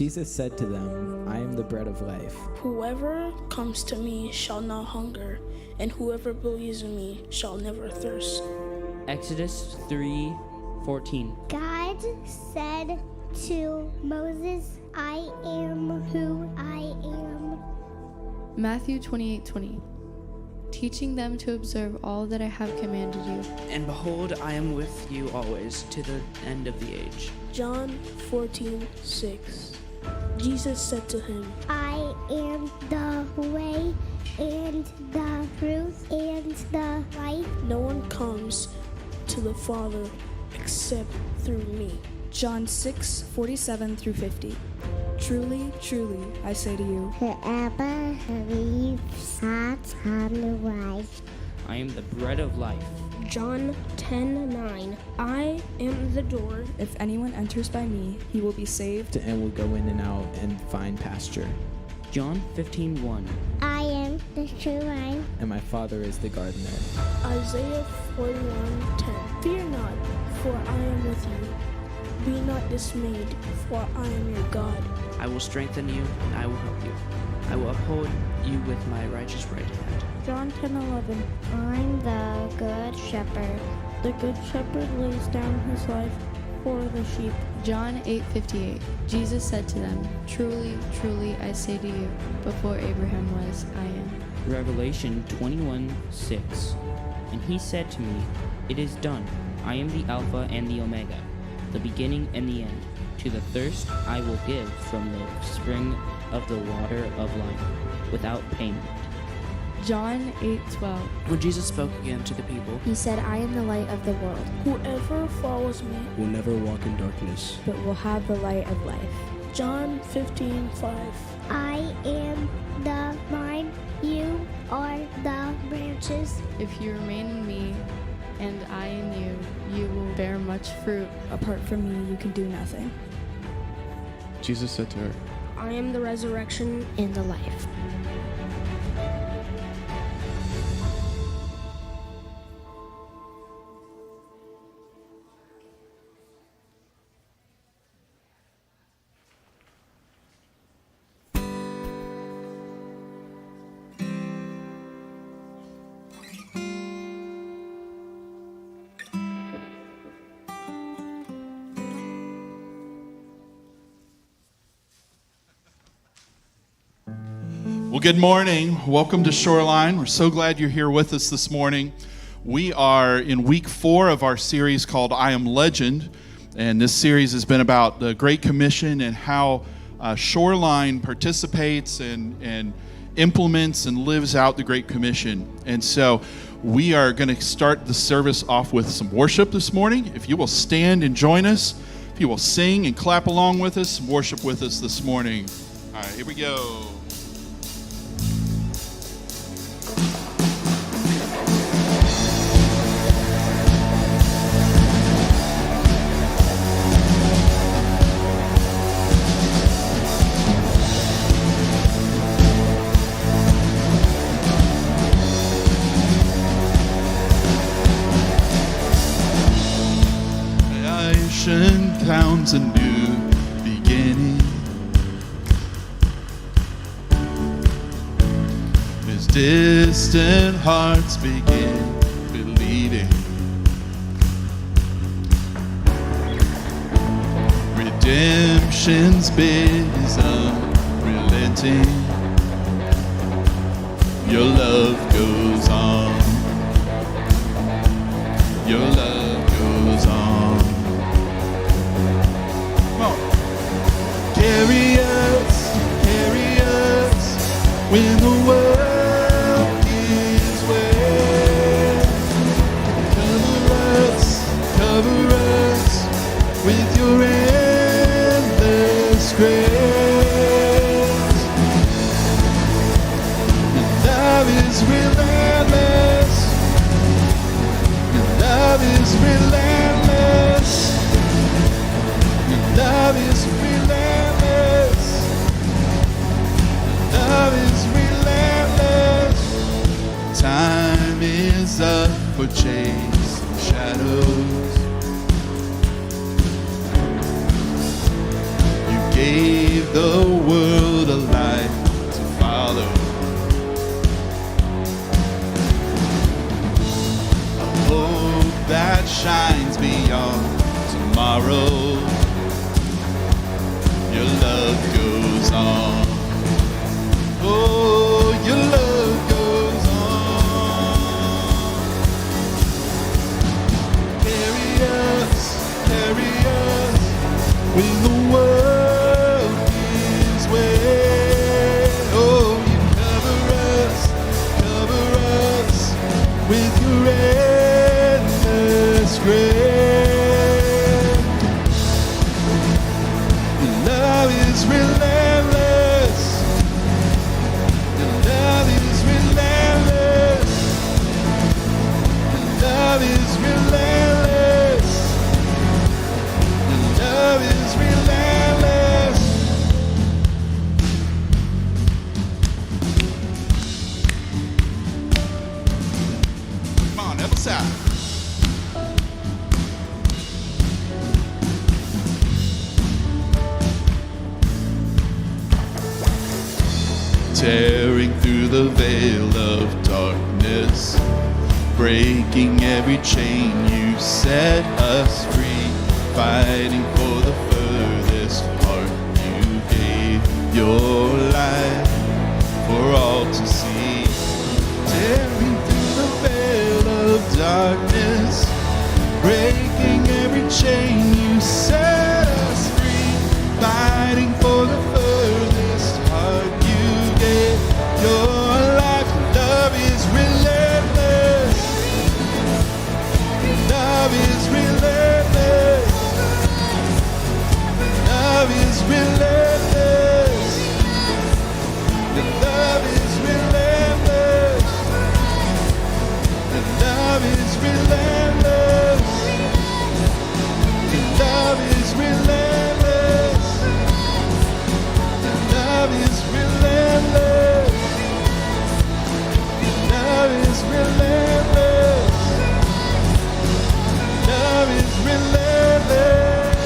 Jesus said to them, I am the bread of life. Whoever comes to me shall not hunger, and whoever believes in me shall never thirst. Exodus 3:14. God said to Moses, I am who I am. Matthew 28:20. Teaching them to observe all that I have commanded you. And behold, I am with you always to the end of the age. John 14:6. Jesus said to him, I am the way and the truth and the life. no one comes to the Father except through me. John 6:47-50. Truly, truly, I say to you, Whoever believes has life. I am the bread of life. John 10:9. I am the door. if anyone enters by me, he will be saved. And will go in and out and find pasture. John 15:1. I am the true vine. And my Father is the gardener. Isaiah 41:10. Fear not, for I am with you. Be not dismayed, for I am your God. I will strengthen you, and I will help you. I will uphold you with my righteous right hand. John 10:11. I'm the good shepherd. The good shepherd lays down his life for the sheep. John 8:58. Jesus said to them, Truly, truly, I say to you, before Abraham was, I am. Revelation 21:6. And he said to me, It is done. I am the Alpha and the Omega, the beginning and the end. To the thirst I will give from the spring of the water of life, without payment. John 8:12. When Jesus spoke again to the people, He said, I am the light of the world, Whoever follows me. will never walk in darkness. but will have the light of life. John 15:5. I am the vine. You are the branches. If you remain in me, and I in you, you will bear much fruit. Apart from me, you can do nothing. Jesus said to her, I am the resurrection. In the life. Well, good morning. Welcome to Shoreline. We're so glad you're here with us this morning. We are in week 4 of our series called I Am Legend, and this series has been about the Great Commission and how Shoreline participates and implements and lives out the Great Commission. And so we are going to start the service off with some worship this morning. If you will stand and join us, if you will sing and clap along with us, worship with us this morning. All right, here we go. Counts a new beginning. As distant hearts begin believing, redemption's bid is unrelenting. Your love goes on. Your love goes on. Carry us when the world gives way. Cover us with your endless grace. Your love is relentless. Your love is relentless. Your love is relentless. Love is relentless. Time is up for chasing shadows. You gave the world a light to follow. A hope that shines beyond tomorrow. Your love goes on. Oh, your love goes on. Carry us when the world gives way. Oh, you cover us with your endless grace. Your love is relentless. Your love is relentless. Your love is relentless. Your love is relentless. Come on, help us out. Tearing through the veil of darkness, breaking every chain, you set us free, fighting for the furthest part. You gave your life for all to see. Tearing through the veil of darkness, breaking every chain, you set us free, fighting for the furthest part. Your life, love is relentless. Love is relentless. Love is relentless. Your love is relentless. Your love is relentless. Your love is relentless. Your love is relentless. Love is relentless. Love is relentless.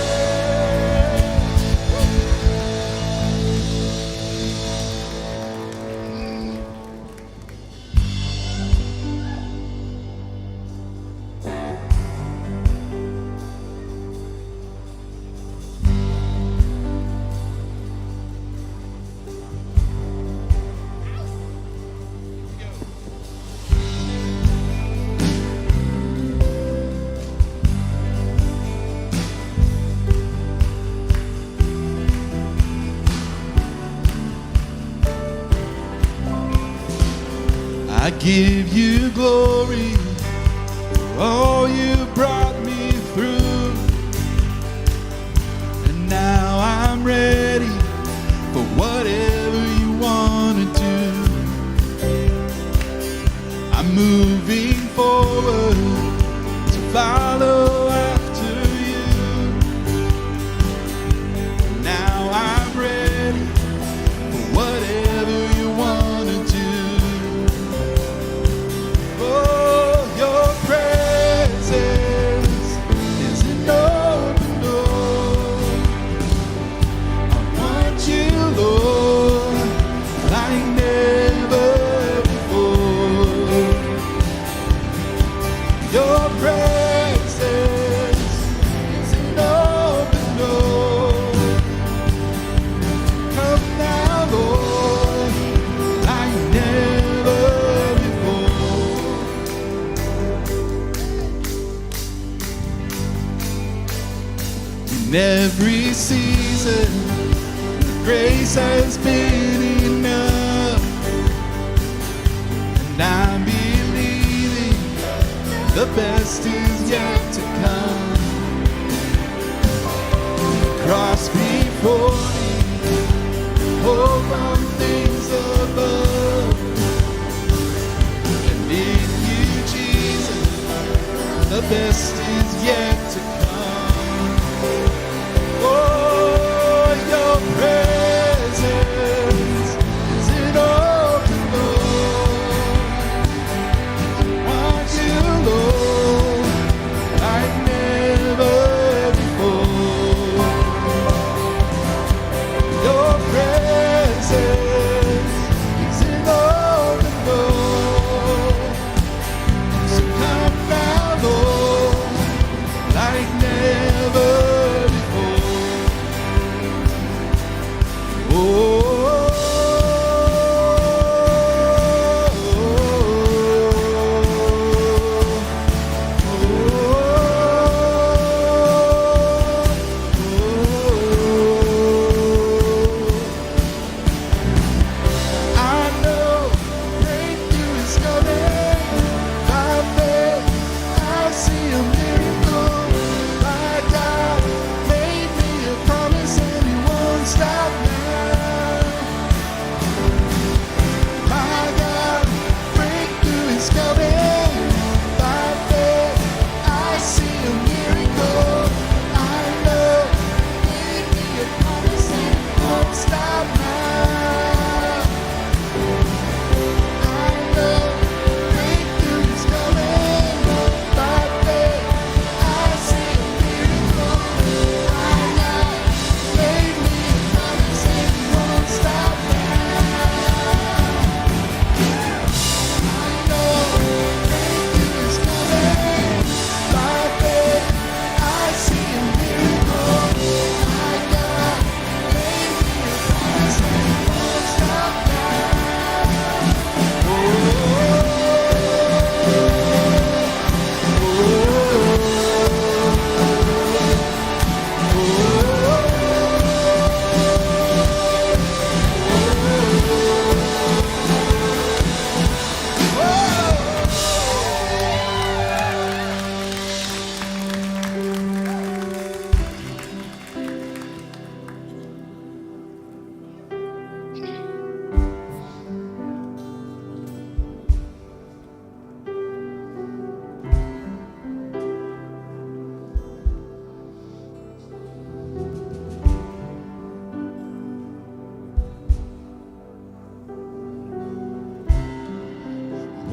I give you glory for all you brought me through. And now I'm ready for whatever you want to do. I'm moving forward to follow after you. Now I'm ready for whatever you want to do. Oh, your presence is an open door. I want you, Lord, like never before. Your presence is an open door. Come now, Lord, like never before. In every season, grace has been enough, and I'm believing the best is yet to come. Cross before me, hope on things above, and in you, Jesus, the best is yet to come. Oh, your presence is an open door. Want you, Lord, like never before. Your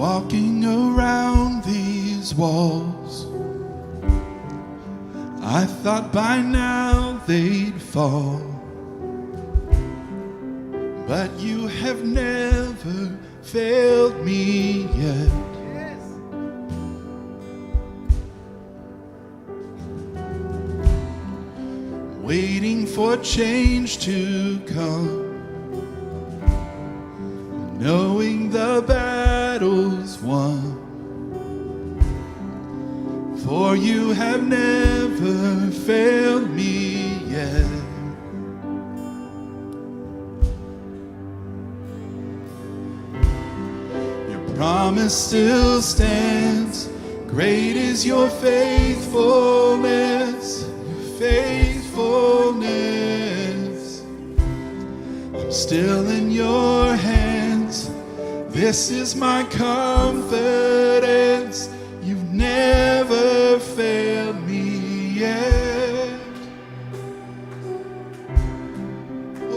walking around these walls. I thought by now they'd fall, but you have never failed me yet. Waiting for change to come, knowing the battle's won. For you have never failed me yet. Your promise still stands. Great is your faithfulness, faithfulness. I'm still in your hands. This is my confidence. You've never failed me yet.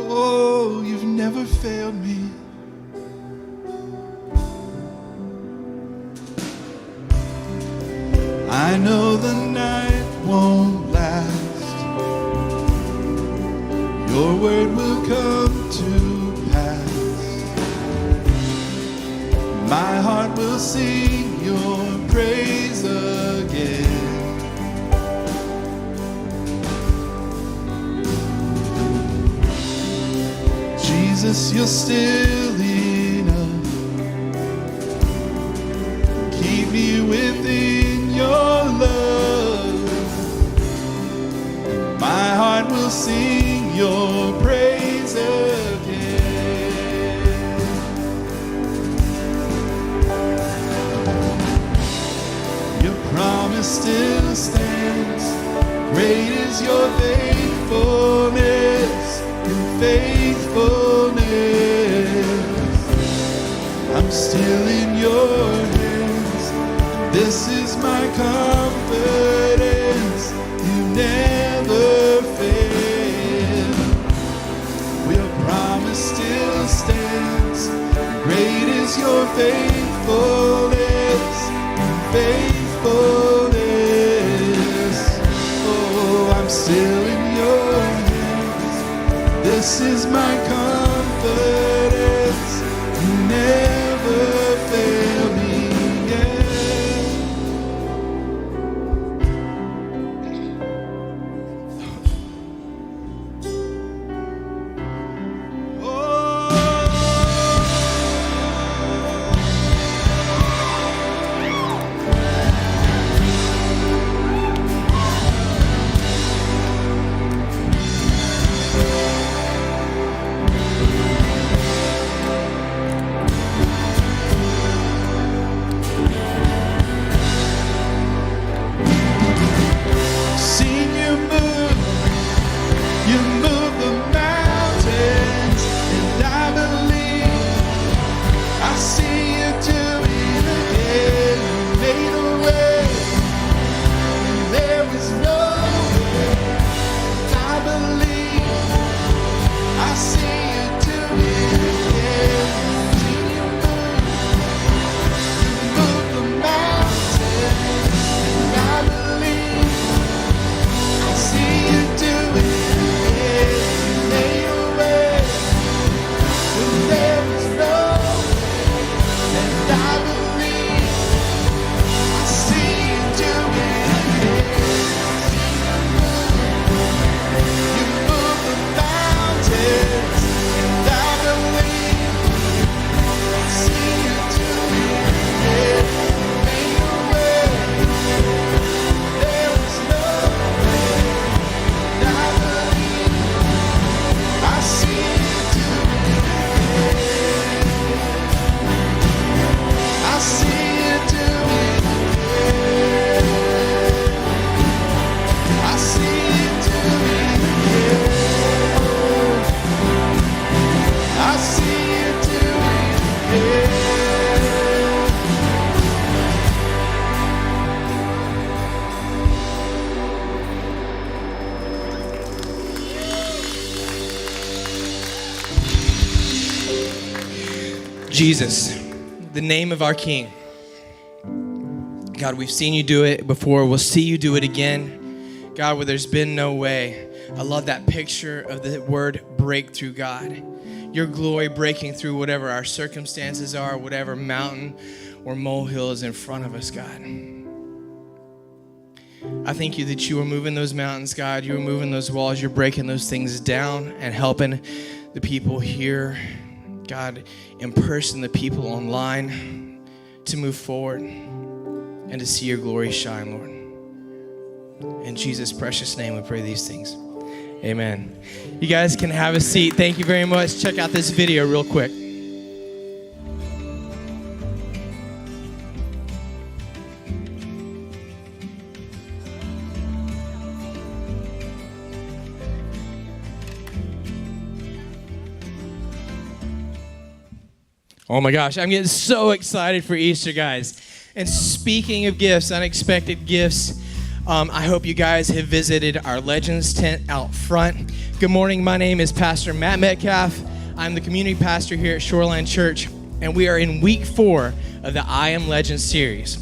Oh, you've never failed me. I know the night won't last. Your word will come to pass. My heart will sing your praise again. Jesus, you're still enough. Keep me within your love. My heart will sing your praise again. Your promise still stands. Great is your faithfulness, your faithfulness. I'm still in your hands. This is my confidence. You never fail. Your promise still stands. Great is your faithfulness, faithfulness. Oh, I'm still in your hands. This is my confidence. You never fail me yet. Jesus, the name of our King. God, we've seen you do it before. We'll see you do it again. God, where there's been no way. I love that picture of the word breakthrough, God. Your glory breaking through whatever our circumstances are, whatever mountain or molehill is in front of us, God. I thank you that you are moving those mountains, God. You are moving those walls. You're breaking those things down and helping the people here, God, in person, the people online, to move forward and to see your glory shine, Lord. In Jesus' precious name, we pray these things. Amen. You guys can have a seat. Thank you very much. Check out this video real quick. Oh my gosh, I'm getting so excited for Easter, guys. And speaking of gifts, unexpected gifts, I hope you guys have visited our Legends tent out front. Good morning, my name is Pastor Matt Metcalf. I'm the community pastor here at Shoreline Church, and we are in week 4 of the I Am Legends series.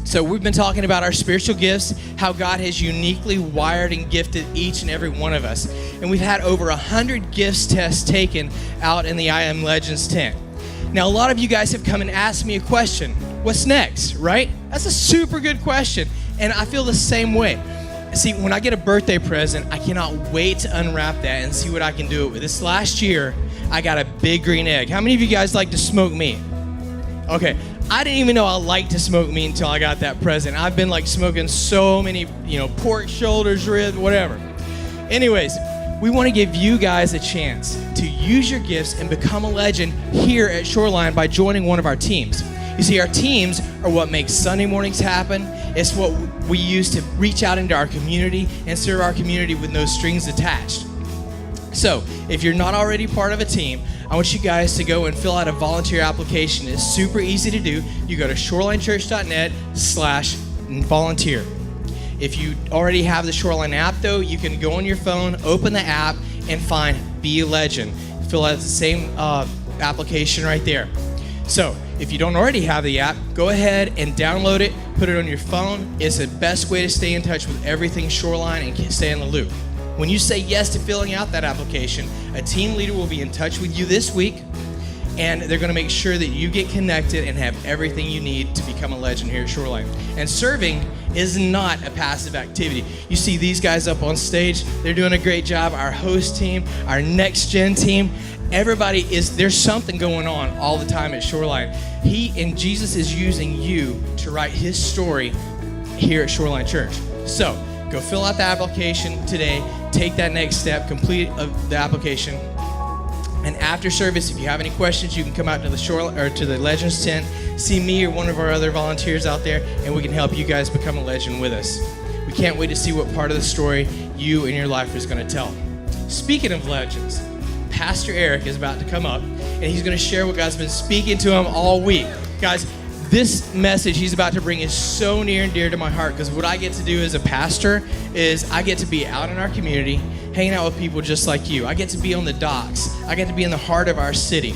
So we've been talking about our spiritual gifts, how God has uniquely wired and gifted each and every one of us. And we've had over 100 gifts tests taken out in the I Am Legends tent. Now, a lot of you guys have come and asked me a question. What's next, right? That's a super good question, and I feel the same way. See, when I get a birthday present, I cannot wait to unwrap that and see what I can do it with. This last year, I got a big green egg. How many of you guys like to smoke meat? Okay, I didn't even know I liked to smoke meat until I got that present. I've been like smoking so many, pork shoulders, ribs, whatever. Anyways, we want to give you guys a chance to use your gifts and become a legend here at Shoreline by joining one of our teams. You see, our teams are what makes Sunday mornings happen. It's what we use to reach out into our community and serve our community with no strings attached. So, if you're not already part of a team, I want you guys to go and fill out a volunteer application. It's super easy to do. You go to shorelinechurch.net/volunteer. If you already have the Shoreline app, though, you can go on your phone, open the app, and find Be a Legend. Fill out the same application right there. So, if you don't already have the app, go ahead and download it, put it on your phone. It's the best way to stay in touch with everything Shoreline and stay in the loop. When you say yes to filling out that application, a team leader will be in touch with you this week, and they're going to make sure that you get connected and have everything you need to become a legend here at Shoreline. And serving is not a passive activity. You see these guys up on stage, they're doing a great job. Our host team, our next gen team, there's something going on all the time at Shoreline. Jesus is using you to write his story here at Shoreline Church. So go fill out the application today, take that next step, complete the application. And after service, if you have any questions, you can come out to the Legends tent, see me or one of our other volunteers out there, and we can help you guys become a legend with us. We can't wait to see what part of the story you and your life is going to tell. Speaking of legends, Pastor Eric is about to come up, and he's going to share what God's been speaking to him all week. Guys, this message he's about to bring is so near and dear to my heart, because what I get to do as a pastor is I get to be out in our community, hanging out with people just like you. I get to be on the docks. I get to be in the heart of our city.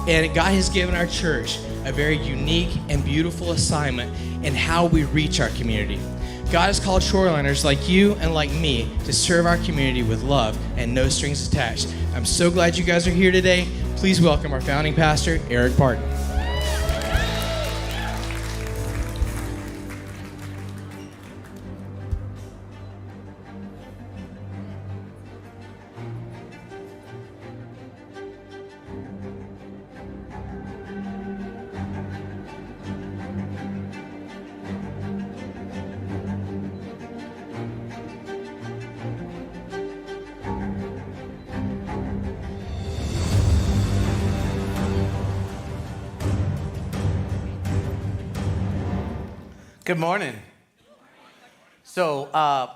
And God has given our church a very unique and beautiful assignment in how we reach our community. God has called Shoreliners like you and like me to serve our community with love and no strings attached. I'm so glad you guys are here today. Please welcome our founding pastor, Eric Parton. Good morning. So,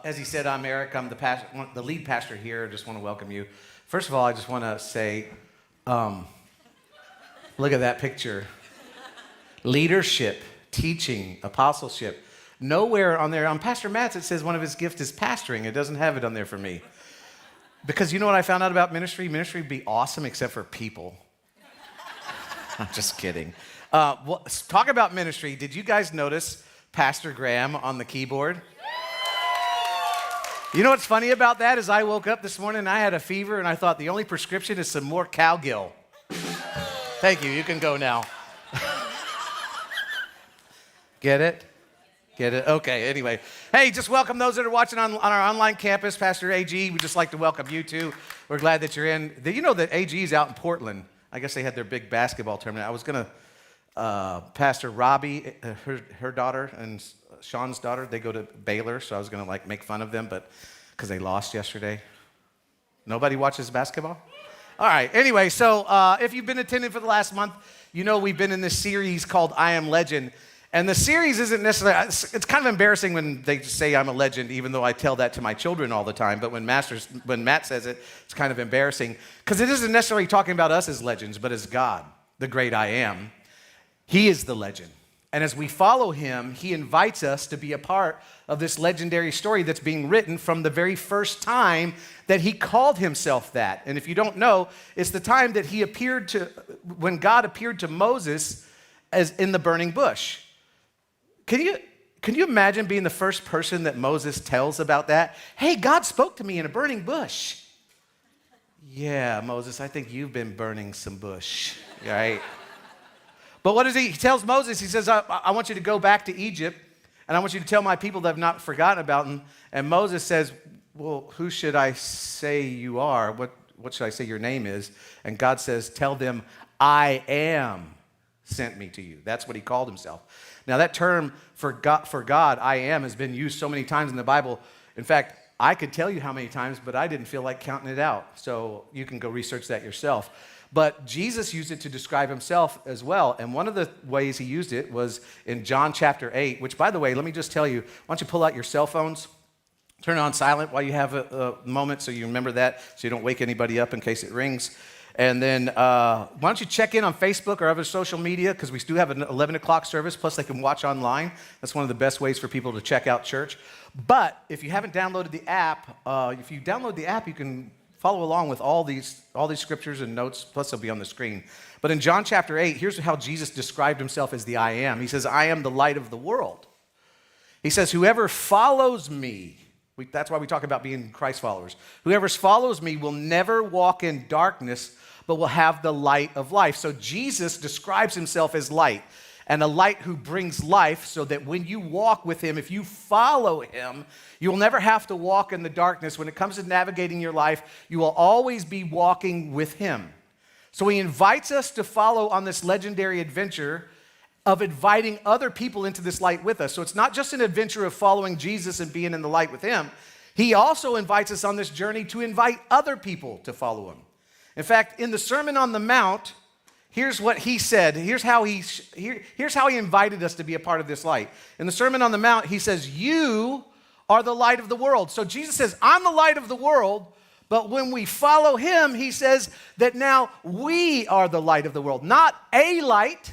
as he said, I'm Eric. I'm the lead pastor here. I just want to welcome you. First of all, I just want to say, look at that picture. Leadership, teaching, apostleship. Nowhere on there, on Pastor Matt's, it says one of his gifts is pastoring. It doesn't have it on there for me. Because you know what I found out about ministry? Ministry would be awesome except for people. I'm just kidding. Talk about ministry. Did you guys notice Pastor Graham on the keyboard? You know what's funny about that is I woke up this morning and I had a fever and I thought the only prescription is some more cowgill. Thank you. You can go now. Get it? Get it? Okay, anyway. Hey, just welcome those that are watching on our online campus. Pastor AG, we'd just like to welcome you too. We're glad that you're in. You know that AG is out in Portland. I guess they had their big basketball tournament. I was going to, Pastor Robbie, her daughter, and Sean's daughter, they go to Baylor, so I was going to make fun of them, but because they lost yesterday. Nobody watches basketball? All right, anyway, so if you've been attending for the last month, you know we've been in this series called I Am Legend. And the series isn't necessarily, it's kind of embarrassing when they say I'm a legend, even though I tell that to my children all the time. But when Matt says it, it's kind of embarrassing because it isn't necessarily talking about us as legends, but as God, the great I am. He is the legend. And as we follow him, he invites us to be a part of this legendary story that's being written from the very first time that he called himself that. And if you don't know, it's the time that when God appeared to Moses as in the burning bush. Can you imagine being the first person that Moses tells about that? Hey, God spoke to me in a burning bush. Yeah, Moses, I think you've been burning some bush, right? But what does he tells Moses? He says, I want you to go back to Egypt, and I want you to tell my people that have not forgotten about them. And Moses says, well, who should I say you are? What should I say your name is? And God says, tell them, I am sent me to you. That's what he called himself. Now, that term for God, I am, has been used so many times in the Bible. In fact, I could tell you how many times, but I didn't feel like counting it out. So you can go research that yourself. But Jesus used it to describe himself as well. And one of the ways he used it was in John chapter 8, which, by the way, let me just tell you, why don't you pull out your cell phones, turn it on silent while you have a moment so you remember that, so you don't wake anybody up in case it rings. And then why don't you check in on Facebook or other social media, because we do have an 11 o'clock service, plus they can watch online. That's one of the best ways for people to check out church. But if you haven't downloaded the app, if you download the app, you can follow along with all these scriptures and notes, plus they'll be on the screen. But in John chapter 8, here's how Jesus described himself as the I am. He says, I am the light of the world. He says, whoever follows me, that's why we talk about being Christ followers. Whoever follows me will never walk in darkness, but will have the light of life. So Jesus describes himself as light, and a light who brings life, so that when you walk with him, if you follow him, you will never have to walk in the darkness. When it comes to navigating your life, you will always be walking with him. So he invites us to follow on this legendary adventure of inviting other people into this light with us. So it's not just an adventure of following Jesus and being in the light with him. He also invites us on this journey to invite other people to follow him. In fact, in the Sermon on the Mount, here's what he said. Here's how he invited us to be a part of this light. In the Sermon on the Mount, he says, you are the light of the world. So Jesus says, I'm the light of the world. But when we follow him, he says that now we are the light of the world. Not a light,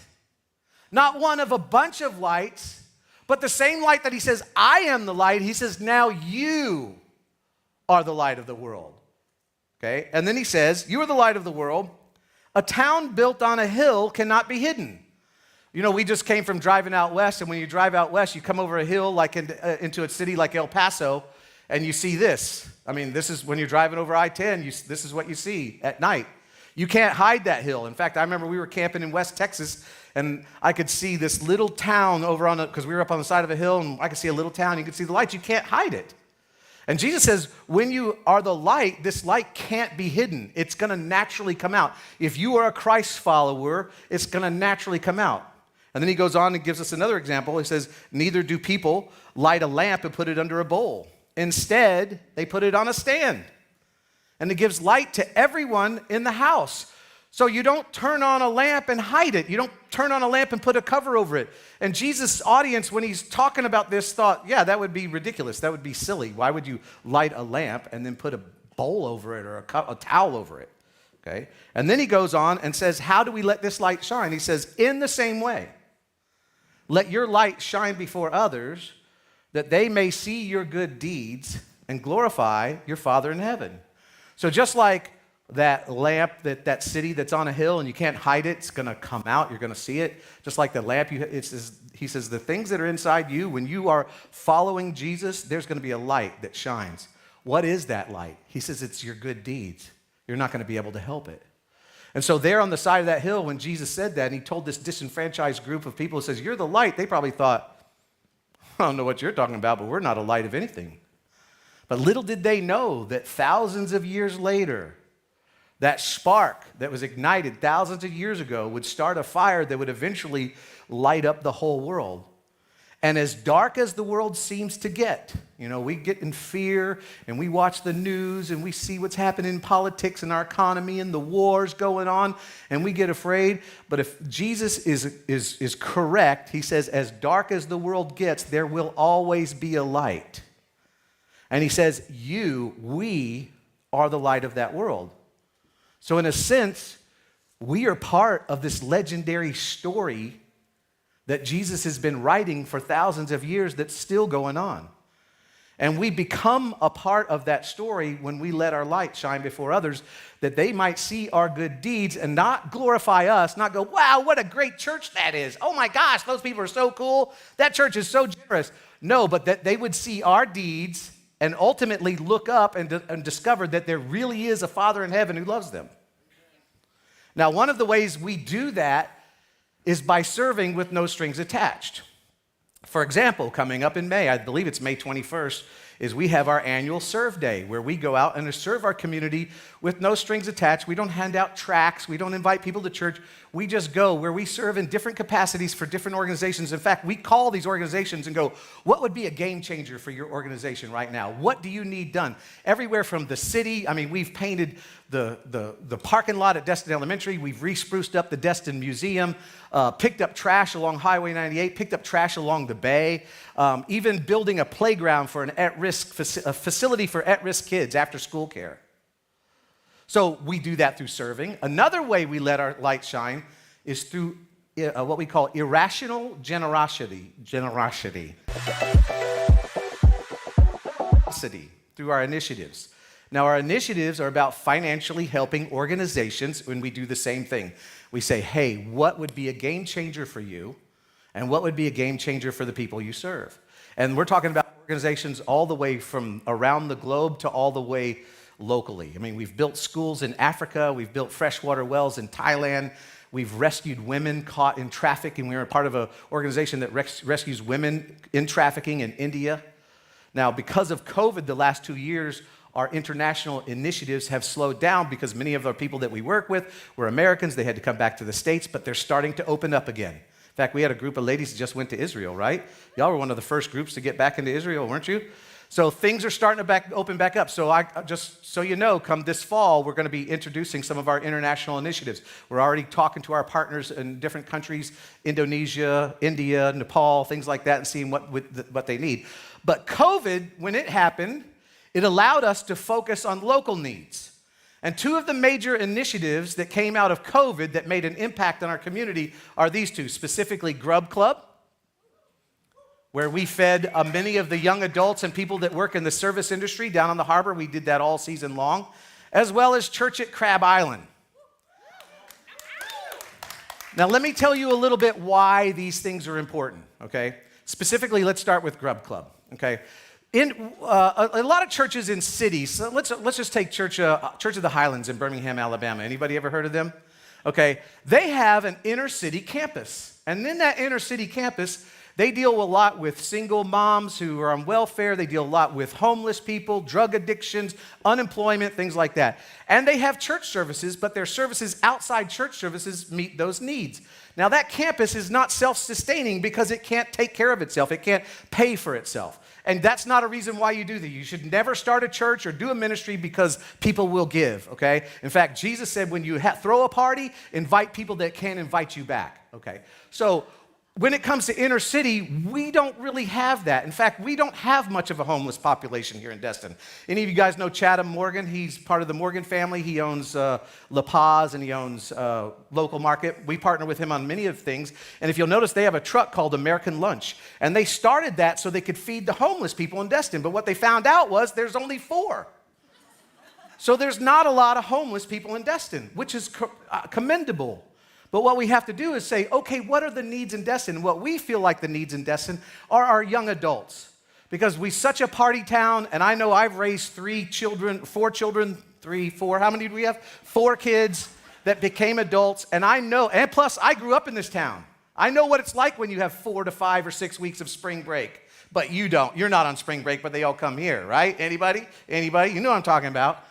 not one of a bunch of lights, but the same light that he says, I am the light. He says, now you are the light of the world. Okay? And then he says, you are the light of the world. A town built on a hill cannot be hidden. You know, we just came from driving out west, and when you drive out west, you come over a hill like into a city like El Paso, and you see this. I mean, this is when you're driving over I-10, this is what you see at night. You can't hide that hill. In fact, I remember we were camping in West Texas, and I could see this little town over because we were up on the side of a hill, and I could see a little town. You could see the lights. You can't hide it. And Jesus says, when you are the light, this light can't be hidden. It's going to naturally come out. If you are a Christ follower, it's going to naturally come out. And then he goes on and gives us another example. He says, neither do people light a lamp and put it under a bowl. Instead, they put it on a stand. And it gives light to everyone in the house. So you don't turn on a lamp and hide it. You don't turn on a lamp and put a cover over it. And Jesus' audience, when he's talking about this, thought, yeah, that would be ridiculous. That would be silly. Why would you light a lamp and then put a bowl over it or a towel over it? Okay. And then he goes on and says, how do we let this light shine? He says, in the same way, let your light shine before others, that they may see your good deeds and glorify your Father in heaven. So just like that lamp, that city that's on a hill and you can't hide it, it's going to come out. You're going to see it. Just like the lamp, he says, the things that are inside you, when you are following Jesus, there's going to be a light that shines. What is that light? He says, it's your good deeds. You're not going to be able to help it. And so there on the side of that hill, when Jesus said that, and he told this disenfranchised group of people, he says, you're the light. They probably thought, I don't know what you're talking about, but we're not a light of anything. But little did they know that thousands of years later, that spark that was ignited thousands of years ago would start a fire that would eventually light up the whole world. And as dark as the world seems to get, we get in fear and we watch the news and we see what's happening in politics and our economy and the wars going on and we get afraid. But if Jesus is correct, he says, as dark as the world gets, there will always be a light. And he says, we are the light of that world. So in a sense, we are part of this legendary story that Jesus has been writing for thousands of years that's still going on. And we become a part of that story when we let our light shine before others, that they might see our good deeds and not glorify us, not go, wow, what a great church that is. Oh my gosh, those people are so cool. That church is so generous. No, but that they would see our deeds and ultimately look up and discover that there really is a Father in heaven who loves them. Now, one of the ways we do that is by serving with no strings attached. For example, coming up in May, I believe it's May 21st, is we have our annual Serve Day, where we go out and serve our community with no strings attached. We don't hand out tracts. We don't invite people to church. We just go where we serve in different capacities for different organizations. In fact, we call these organizations and go, what would be a game changer for your organization right now? What do you need done? Everywhere from the city. We've painted the parking lot at Destin Elementary. We've re-spruced up the Destin Museum, picked up trash along Highway 98, picked up trash along the bay, even building a playground for an a facility for at-risk kids after school care. So we do that through serving. Another way we let our light shine is through what we call irrational generosity. Through our initiatives. Now, our initiatives are about financially helping organizations when we do the same thing. We say, hey, what would be a game changer for you? And what would be a game changer for the people you serve? And we're talking about organizations all the way from around the globe to all the way locally. We've built schools in Africa. We've built freshwater wells in Thailand. We've rescued women caught in trafficking. We're a part of an organization that rescues women in trafficking in India. Now, because of COVID the last 2 years, our international initiatives have slowed down because many of our people that we work with were Americans. They had to come back to the States, but they're starting to open up again. In fact, we had a group of ladies that just went to Israel, right? Y'all were one of the first groups to get back into Israel, weren't you? So things are starting to open back up. So just so you know, come this fall, we're going to be introducing some of our international initiatives. We're already talking to our partners in different countries, Indonesia, India, Nepal, things like that, and seeing what they need. But COVID, when it happened, it allowed us to focus on local needs. And two of the major initiatives that came out of COVID that made an impact on our community are these two, specifically Grub Club, where we fed many of the young adults and people that work in the service industry down on the harbor. We did that all season long, as well as Church at Crab Island. Now, let me tell you a little bit why these things are important, okay? Specifically, let's start with Grub Club, okay? In a lot of churches in cities, so let's just take Church of the Highlands in Birmingham, Alabama. Anybody ever heard of them? Okay, they have an inner city campus. And in that inner city campus, they deal a lot with single moms who are on welfare. They deal a lot with homeless people, drug addictions, unemployment, things like that. And they have church services, but their services outside church services meet those needs. Now, that campus is not self-sustaining because it can't take care of itself. It can't pay for itself. And that's not a reason why you do that. You should never start a church or do a ministry because people will give, okay? In fact, Jesus said when you throw a party, invite people that can invite you back, okay? So when it comes to inner city, we don't really have that. In fact, we don't have much of a homeless population here in Destin. Any of you guys know Chatham Morgan? He's part of the Morgan family. He owns La Paz and he owns Local Market. We partner with him on many of things. And if you'll notice, they have a truck called American Lunch. And they started that so they could feed the homeless people in Destin. But what they found out was there's only 4. So there's not a lot of homeless people in Destin, which is commendable. But what we have to do is say, okay, what are the needs in Destin? What we feel like the needs in Destin are our young adults. Because we're such a party town, and I know I've raised 4 children, 4, how many do we have? 4 kids that became adults, and I know, and plus I grew up in this town. I know what it's like when you have 4 to 5 or 6 weeks of spring break. But you don't. You're not on spring break, but they all come here, right? Anybody? Anybody? You know what I'm talking about.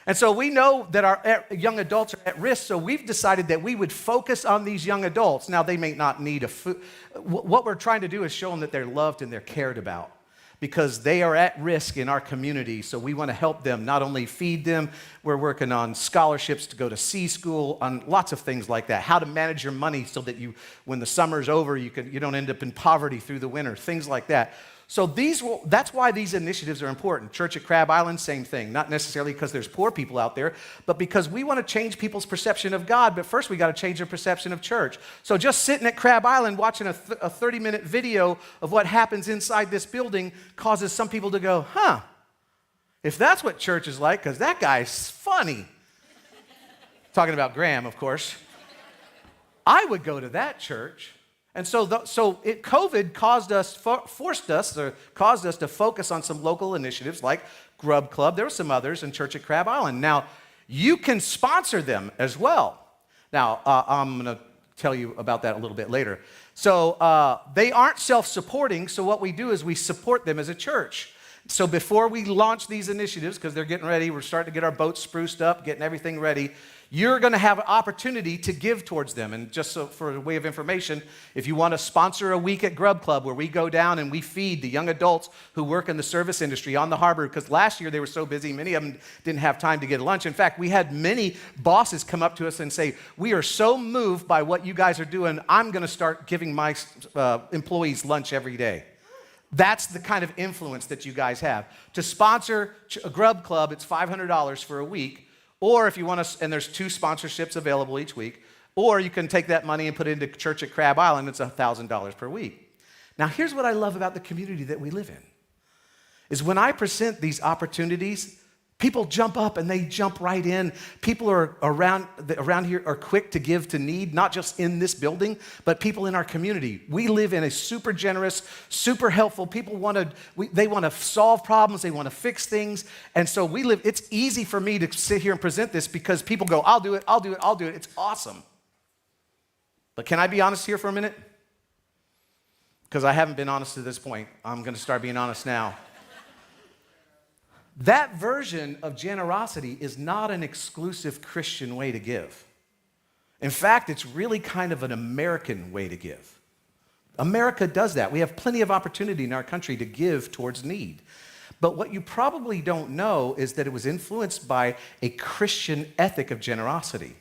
And so we know that our young adults are at risk, so we've decided that we would focus on these young adults. Now, they may not need a food. What we're trying to do is show them that they're loved and they're cared about because they are at risk in our community, so we want to help them, not only feed them, we're working on scholarships to go to C school, on lots of things like that, how to manage your money so that you, when the summer's over, you don't end up in poverty through the winter, things like that. So that's why these initiatives are important. Church at Crab Island, same thing. Not necessarily because there's poor people out there, but because we want to change people's perception of God, but first we got to change their perception of church. So just sitting at Crab Island watching a 30-minute video of what happens inside this building causes some people to go, huh, if that's what church is like, because that guy's funny. Talking about Graham, of course. I would go to that church. And COVID caused us to focus on some local initiatives like Grub Club. There were some others in Church at Crab Island. Now, you can sponsor them as well. Now, I'm going to tell you about that a little bit later. So they aren't self-supporting, so what we do is we support them as a church. So before we launch these initiatives, because they're getting ready, we're starting to get our boats spruced up, getting everything ready, you're going to have an opportunity to give towards them. And just so for a way of information, if you want to sponsor a week at Grub Club where we go down and we feed the young adults who work in the service industry on the harbor, because last year they were so busy, many of them didn't have time to get lunch. In fact, we had many bosses come up to us and say, we are so moved by what you guys are doing, I'm going to start giving my employees lunch every day. That's the kind of influence that you guys have. To sponsor a Grub Club, it's $500 for a week. Or if you want to, and there's 2 sponsorships available each week, or you can take that money and put it into Church at Crab Island, it's $1,000 per week. Now, here's what I love about the community that we live in, is when I present these opportunities, people jump up and they jump right in. People are around here are quick to give to need, not just in this building, but people in our community. We live in a super generous, super helpful. People they want to solve problems. They want to fix things. And so it's easy for me to sit here and present this because people go, I'll do it, I'll do it, I'll do it. It's awesome. But can I be honest here for a minute? Because I haven't been honest to this point. I'm going to start being honest now. That version of generosity is not an exclusive Christian way to give. In fact, it's really kind of an American way to give. America does that. We have plenty of opportunity in our country to give towards need. But what you probably don't know is that it was influenced by a Christian ethic of generosity.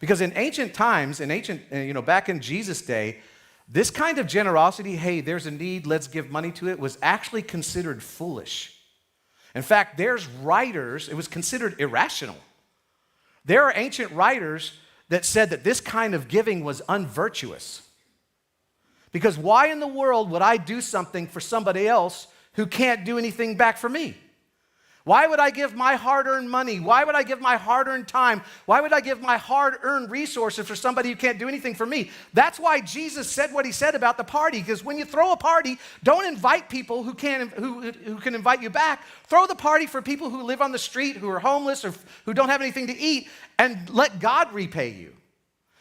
Because in ancient times, back in Jesus' day, this kind of generosity, hey, there's a need, let's give money to it, was actually considered foolish. In fact, there's writers, it was considered irrational. There are ancient writers that said that this kind of giving was unvirtuous. Because why in the world would I do something for somebody else who can't do anything back for me? Why would I give my hard-earned money? Why would I give my hard-earned time? Why would I give my hard-earned resources for somebody who can't do anything for me? That's why Jesus said what he said about the party, because when you throw a party, don't invite people who can invite you back. Throw the party for people who live on the street, who are homeless, or who don't have anything to eat, and let God repay you.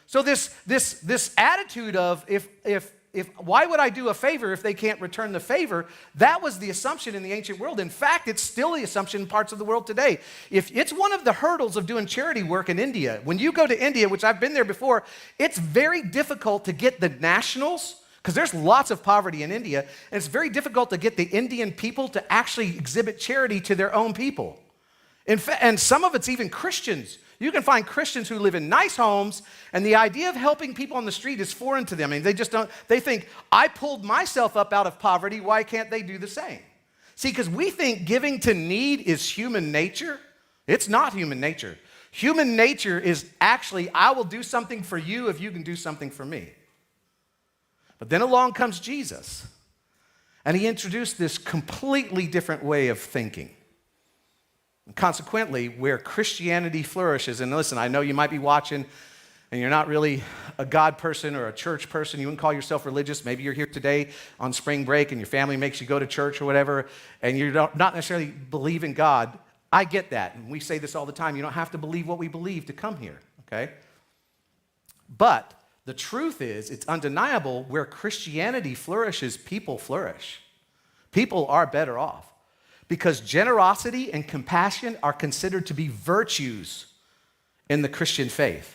So this attitude of why would I do a favor if they can't return the favor? That was the assumption in the ancient world. In fact, it's still the assumption in parts of the world today. If it's one of the hurdles of doing charity work in India. When you go to India, which I've been there before, it's very difficult to get the nationals, because there's lots of poverty in India, and it's very difficult to get the Indian people to actually exhibit charity to their own people. In fact, and some of it's even Christians. You can find Christians who live in nice homes, and the idea of helping people on the street is foreign to them. I mean, they think, I pulled myself up out of poverty, why can't they do the same? See, because we think giving to need is human nature. It's not human nature. Human nature is actually, I will do something for you if you can do something for me. But then along comes Jesus, and he introduced this completely different way of thinking. Consequently, where Christianity flourishes, and listen, I know you might be watching and you're not really a God person or a church person. You wouldn't call yourself religious. Maybe you're here today on spring break and your family makes you go to church or whatever, and you don't not necessarily believe in God. I get that, and we say this all the time. You don't have to believe what we believe to come here, okay? But the truth is, it's undeniable, where Christianity flourishes, people flourish. People are better off because generosity and compassion are considered to be virtues in the Christian faith.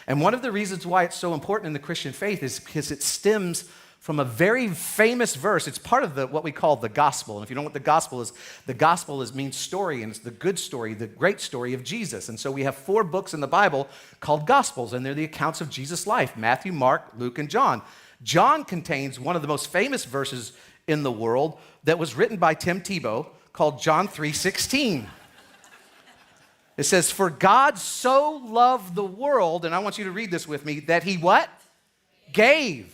And one of the reasons why it's so important in the Christian faith is because it stems from a very famous verse. It's part of what we call the gospel. And if you don't know what the gospel means story, and it's the good story, the great story of Jesus. And so we have 4 books in the Bible called gospels, and they're the accounts of Jesus' life: Matthew, Mark, Luke, and John. John contains one of the most famous verses in the world that was written by Tim Tebow called John 3:16. It says, "For God so loved the world," and I want you to read this with me, "that he" what? Gave.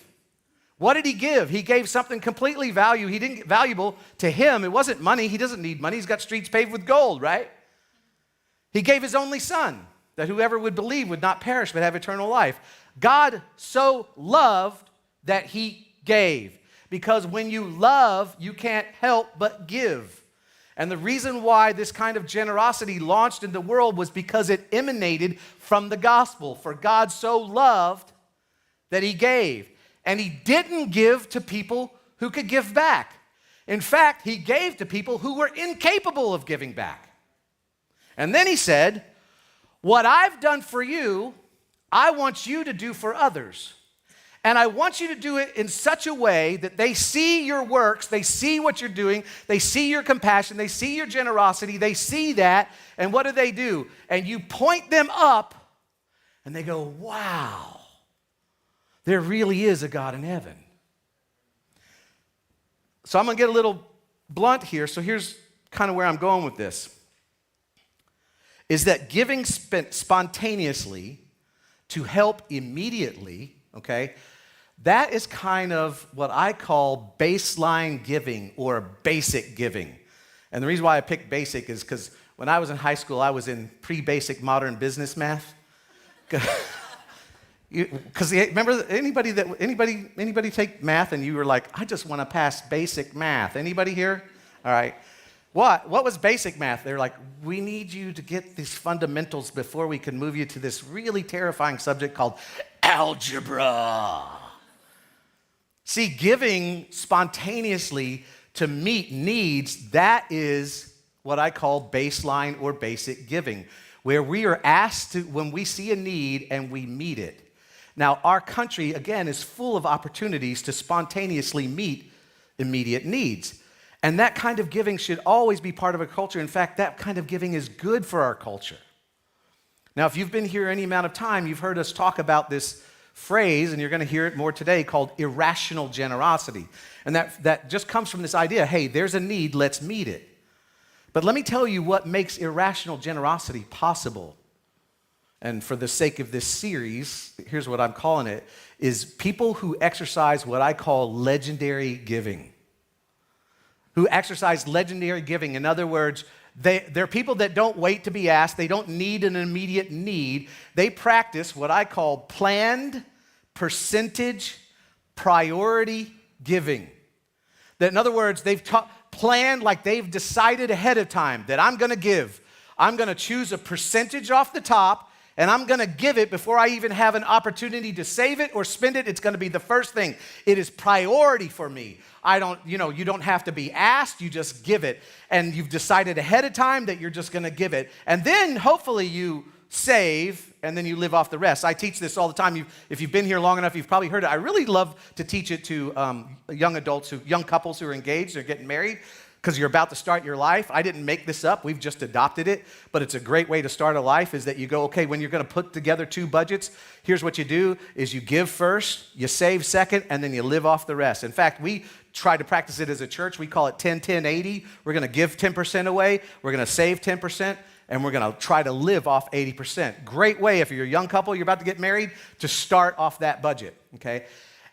What did he give? He gave something completely valuable to him. It wasn't money. He doesn't need money. He's got streets paved with gold, right? He gave his only son, that whoever would believe would not perish but have eternal life. God so loved that he gave. Because when you love, you can't help but give. And the reason why this kind of generosity launched in the world was because it emanated from the gospel. For God so loved that he gave. And he didn't give to people who could give back. In fact, he gave to people who were incapable of giving back. And then he said, "What I've done for you, I want you to do for others. And I want you to do it in such a way that they see your works, they see what you're doing, they see your compassion, they see your generosity, they see that, and what do? And you point them up, and they go, wow, there really is a God in heaven." So I'm going to get a little blunt here, so here's kind of where I'm going with this, is that giving spontaneously to help immediately, okay, that is kind of what I call baseline giving or basic giving. And the reason why I picked basic is because when I was in high school, I was in pre-basic modern business math. Because remember, anybody take math and you were like, I just want to pass basic math. Anybody here? All right. What was basic math? They're like, we need you to get these fundamentals before we can move you to this really terrifying subject called algebra. See, giving spontaneously to meet needs, that is what I call baseline or basic giving, where we are asked to, when we see a need and we meet it. Now, our country, again, is full of opportunities to spontaneously meet immediate needs. And that kind of giving should always be part of a culture. In fact, that kind of giving is good for our culture. Now, if you've been here any amount of time, you've heard us talk about this phrase, and you're going to hear it more today, called irrational generosity. And that just comes from this idea, hey, there's a need, let's meet it. But let me tell you what makes irrational generosity possible. And for the sake of this series, here's what I'm calling it, is people who exercise what I call legendary giving. Who exercise legendary giving. In other words, they're people that don't wait to be asked. They don't need an immediate need. They practice what I call planned percentage priority giving. That, in other words, they've planned, like they've decided ahead of time that I'm going to give. I'm going to choose a percentage off the top, and I'm going to give it before I even have an opportunity to save it or spend it. It's going to be the first thing. It is priority for me. You don't have to be asked, you just give it. And you've decided ahead of time that you're just going to give it. And then hopefully you save, and then you live off the rest. I teach this all the time. If you've been here long enough, you've probably heard it. I really love to teach it to young adults, young couples who are engaged, they're getting married, because you're about to start your life. I didn't make this up. We've just adopted it. But it's a great way to start a life, is that you go, okay, when you're going to put together 2 budgets, here's what you do, is you give first, you save second, and then you live off the rest. In fact, we try to practice it as a church. We call it 10-10-80. We're going to give 10% away. We're going to save 10%. And we're going to try to live off 80%. Great way, if you're a young couple, you're about to get married, to start off that budget, okay?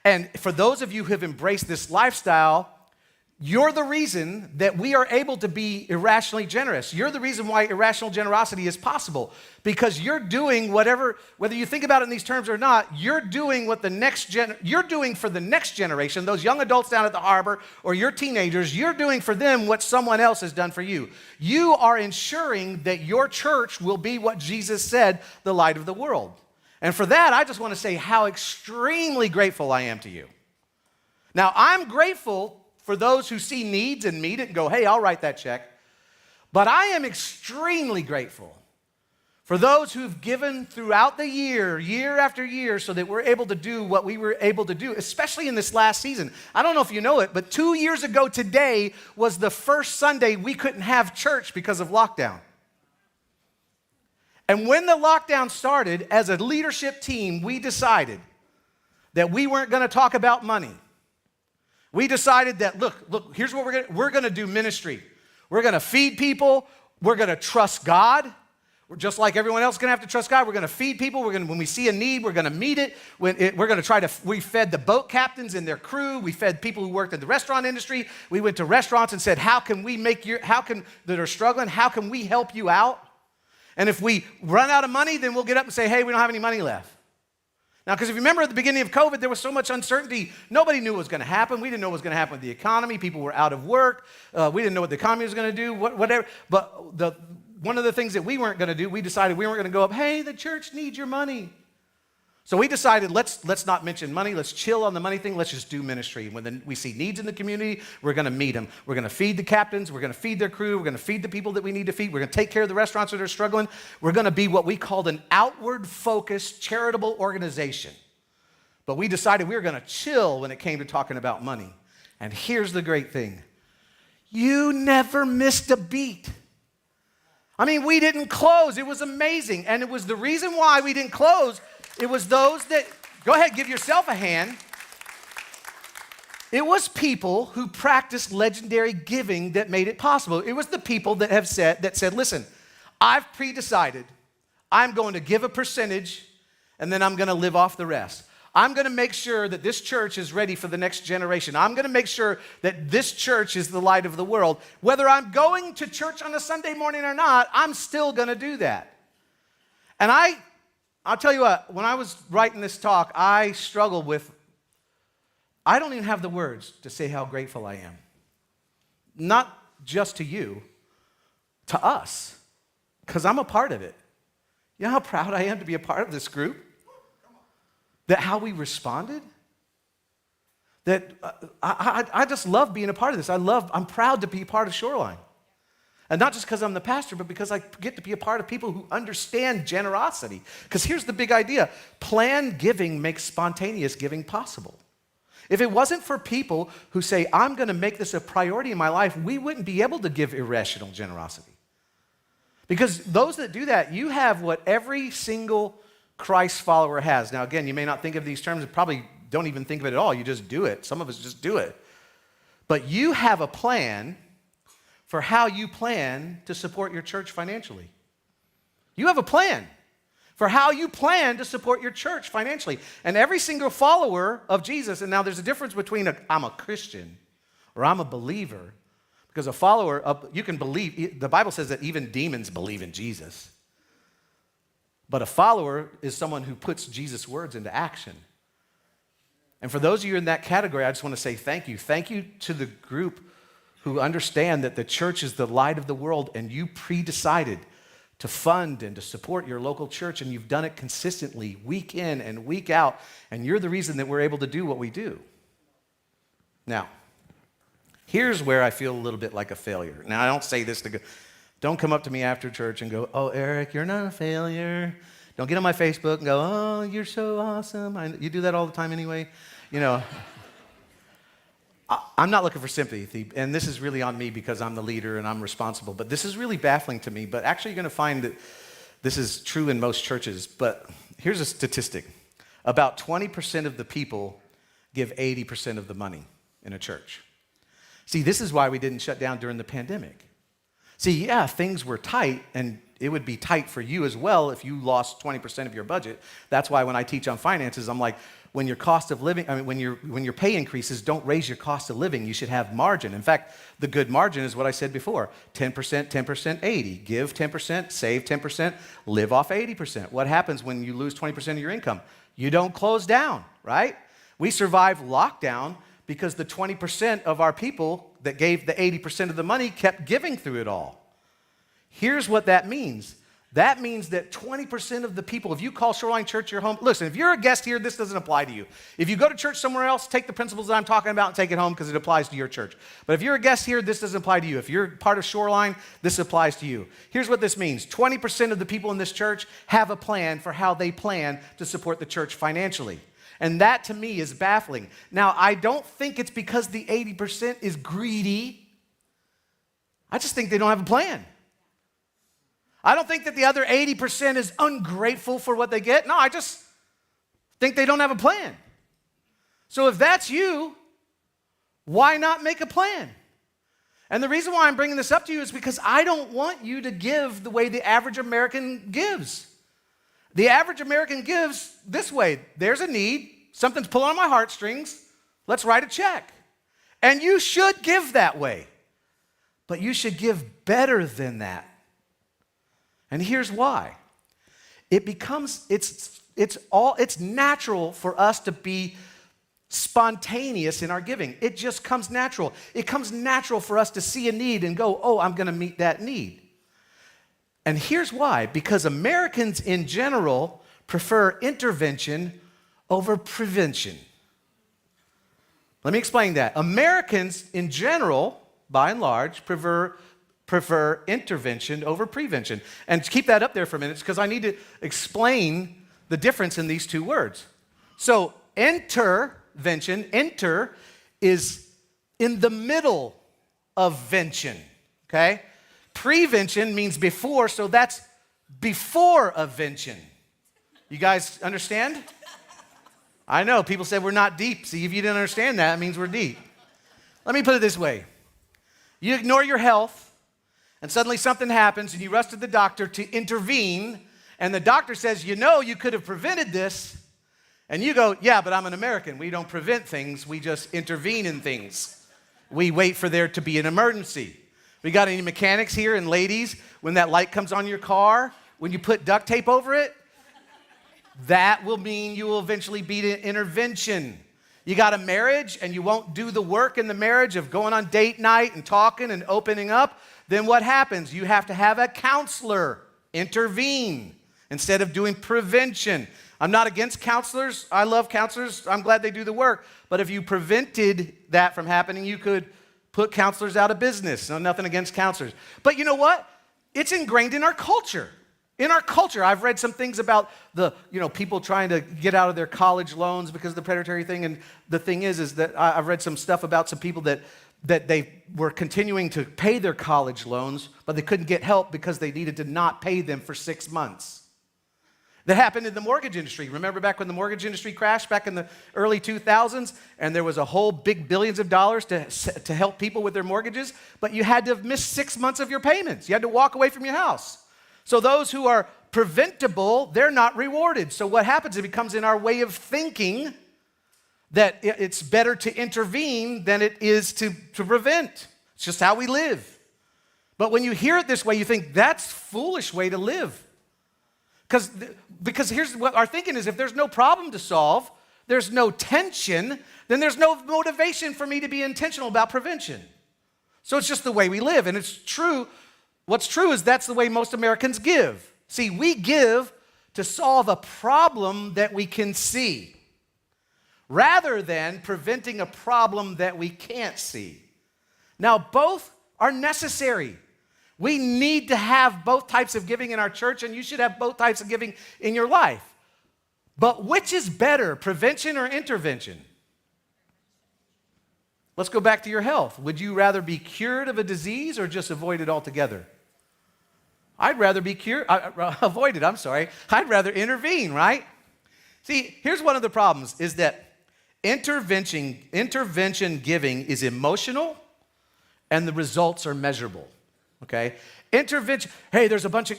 And for those of you who have embraced this lifestyle, You're the reason that we are able to be irrationally generous. You're the reason why irrational generosity is possible, because you're doing whatever, whether you think about it in these terms or not, you're doing what you're doing for the next generation, those young adults down at the harbor or your teenagers, you're doing for them what someone else has done for you. You are ensuring that your church will be what Jesus said, the light of the world. And for that, I just want to say how extremely grateful I am to you. Now, I'm grateful for those who see needs and meet it and go, hey, I'll write that check. But I am extremely grateful for those who've given throughout the year after year, so that we're able to do what we were able to do, especially in this last season. I don't know if you know it, but 2 years ago today was the first Sunday we couldn't have church because of lockdown. And when the lockdown started, as a leadership team, we decided that we weren't going to talk about money. We decided that, look, here's what we're going to do ministry. We're going to feed people. We're going to trust God. We're just like everyone else going to have to trust God. We're going to feed people. When we see a need, we're going to meet it. We're going to we fed the boat captains and their crew. We fed people who worked in the restaurant industry. We went to restaurants and said, that are struggling, how can we help you out? And if we run out of money, then we'll get up and say, hey, we don't have any money left. Now, because if you remember at the beginning of COVID, there was so much uncertainty. Nobody knew what was going to happen. We didn't know what was going to happen with the economy. People were out of work. We didn't know what the economy was going to do, whatever. But one of the things that we weren't going to do, we decided we weren't going to go up, hey, the church needs your money. So we decided, let's not mention money. Let's chill on the money thing. Let's just do ministry. When we see needs in the community, we're going to meet them. We're going to feed the captains. We're going to feed their crew. We're going to feed the people that we need to feed. We're going to take care of the restaurants that are struggling. We're going to be what we called an outward-focused charitable organization. But we decided we were going to chill when it came to talking about money. And here's the great thing. You never missed a beat. I mean, we didn't close. It was amazing. And it was the reason why we didn't close. It was those that, go ahead, give yourself a hand. It was people who practiced legendary giving that made it possible. It was the people that said, listen, I've pre-decided I'm going to give a percentage and then I'm going to live off the rest. I'm going to make sure that this church is ready for the next generation. I'm going to make sure that this church is the light of the world. Whether I'm going to church on a Sunday morning or not, I'm still going to do that. And I'll tell you what, when I was writing this talk, I struggled with, I don't even have the words to say how grateful I am. Not just to you, to us, because I'm a part of it. You know how proud I am to be a part of this group? That how we responded? That I just love being a part of this. I'm proud to be a part of Shoreline. And not just because I'm the pastor, but because I get to be a part of people who understand generosity. Because here's the big idea. Planned giving makes spontaneous giving possible. If it wasn't for people who say, I'm going to make this a priority in my life, we wouldn't be able to give irrational generosity. Because those that do that, you have what every single Christ follower has. Now, again, you may not think of these terms, probably don't even think of it at all. You just do it. Some of us just do it. But you have a plan for how you plan to support your church financially. You have a plan for how you plan to support your church financially. And every single follower of Jesus, and now there's a difference between I'm a Christian or I'm a believer, because a follower, you can believe, the Bible says that even demons believe in Jesus. But a follower is someone who puts Jesus' words into action. And for those of you in that category, I just want to say thank you. Thank you to the group who understand that the church is the light of the world, and you pre-decided to fund and to support your local church, and you've done it consistently, week in and week out, and you're the reason that we're able to do what we do. Now, here's where I feel a little bit like a failure. Now, I don't say this to go, don't come up to me after church and go, oh, Eric, you're not a failure. Don't get on my Facebook and go, oh, you're so awesome. You do that all the time anyway. You know, I'm not looking for sympathy, and this is really on me because I'm the leader and I'm responsible, but this is really baffling to me. But actually, you're going to find that this is true in most churches. But here's a statistic. About 20% of the people give 80% of the money in a church. See, this is why we didn't shut down during the pandemic. See, yeah, things were tight, and it would be tight for you as well if you lost 20% of your budget. That's why when I teach on finances, I'm like, when your cost of living, when your pay increases, don't raise your cost of living. You should have margin. In fact, the good margin is what I said before: 10%, 10%, 80. Give 10%, save 10%, live off 80%. What happens when you lose 20% of your income? You don't close down, right? We survived lockdown because the 20% of our people that gave the 80% of the money kept giving through it all. Here's what that means. That means that 20% of the people, if you call Shoreline Church your home, listen, if you're a guest here, this doesn't apply to you. If you go to church somewhere else, take the principles that I'm talking about and take it home because it applies to your church. But if you're a guest here, this doesn't apply to you. If you're part of Shoreline, this applies to you. Here's what this means. 20% of the people in this church have a plan for how they plan to support the church financially. And that to me is baffling. Now, I don't think it's because the 80% is greedy. I just think they don't have a plan. I don't think that the other 80% is ungrateful for what they get. No, I just think they don't have a plan. So if that's you, why not make a plan? And the reason why I'm bringing this up to you is because I don't want you to give the way the average American gives. The average American gives this way. There's a need. Something's pulling on my heartstrings. Let's write a check. And you should give that way. But you should give better than that. And here's why. It's natural for us to be spontaneous in our giving. It just comes natural. It comes natural for us to see a need and go, oh, I'm going to meet that need. And here's why. Because Americans in general prefer intervention over prevention. Let me explain that. Americans in general, by and large, prefer intervention over prevention. And keep that up there for a minute because I need to explain the difference in these two words. So intervention, enter, is in the middle of vention, okay? Prevention means before, so that's before a vention. You guys understand? I know, people said we're not deep. See, if you didn't understand that, it means we're deep. Let me put it this way. You ignore your health, and suddenly something happens, and you rush to the doctor to intervene, and the doctor says, you know, you could have prevented this. And you go, yeah, but I'm an American. We don't prevent things. We just intervene in things. We wait for there to be an emergency. We got any mechanics here? And ladies, when that light comes on your car, when you put duct tape over it, that will mean you will eventually be an intervention. You got a marriage and you won't do the work in the marriage of going on date night and talking and opening up, then what happens? You have to have a counselor intervene instead of doing prevention. I'm not against counselors. I love counselors. I'm glad they do the work. But if you prevented that from happening, you could put counselors out of business. No, nothing against counselors. But you know what? It's ingrained in our culture. In our culture, I've read some things about people trying to get out of their college loans because of the predatory thing. And the thing is that I've read some stuff about some people that they were continuing to pay their college loans, but they couldn't get help because they needed to not pay them for 6 months. That happened in the mortgage industry. Remember back when the mortgage industry crashed back in the early 2000s, and there was a whole big billions of dollars to help people with their mortgages, but you had to have missed 6 months of your payments. You had to walk away from your house. So those who are preventable, they're not rewarded. So what happens? It becomes in our way of thinking that it's better to intervene than it is to prevent. It's just how we live. But when you hear it this way, you think that's a foolish way to live. Because here's what our thinking is: if there's no problem to solve, there's no tension, then there's no motivation for me to be intentional about prevention. So it's just the way we live. And it's true. What's true is that's the way most Americans give. See, we give to solve a problem that we can see, rather than preventing a problem that we can't see. Now, both are necessary. We need to have both types of giving in our church, and you should have both types of giving in your life. But which is better, prevention or intervention? Let's go back to your health. Would you rather be cured of a disease or just avoid it altogether? I'd rather be avoided. I'd rather intervene, right? See, here's one of the problems is that intervention giving is emotional and the results are measurable. Okay? Intervention. Hey,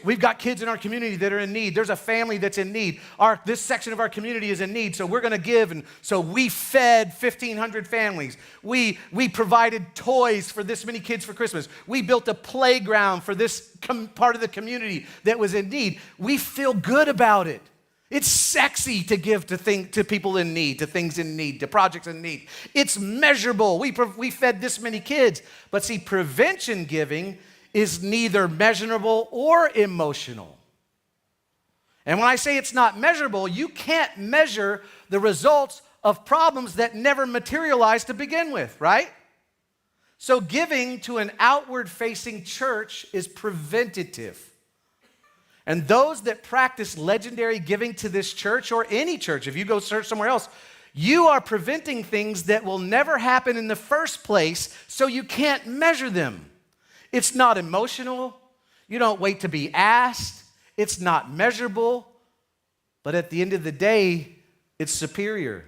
we've got kids in our community that are in need. There's a family that's in need. This section of our community is in need, so we're going to give. And so we fed 1,500 families. We provided toys for this many kids for Christmas. We built a playground for this part of the community that was in need. We feel good about it. It's sexy to give to people in need, to things in need, to projects in need. It's measurable. We fed this many kids. But see, prevention giving is neither measurable or emotional. And when I say it's not measurable, you can't measure the results of problems that never materialized to begin with, right? So giving to an outward-facing church is preventative. And those that practice legendary giving to this church, or any church, if you go search somewhere else, you are preventing things that will never happen in the first place, so you can't measure them. It's not emotional. You don't wait to be asked. It's not measurable. But at the end of the day, it's superior.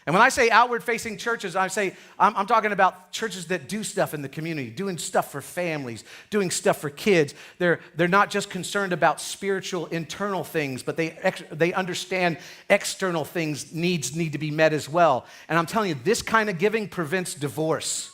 And when I say outward-facing churches, I'm talking about churches that do stuff in the community, doing stuff for families, doing stuff for kids. They're not just concerned about spiritual internal things, but they understand external things, needs need to be met as well. And I'm telling you, this kind of giving prevents divorce.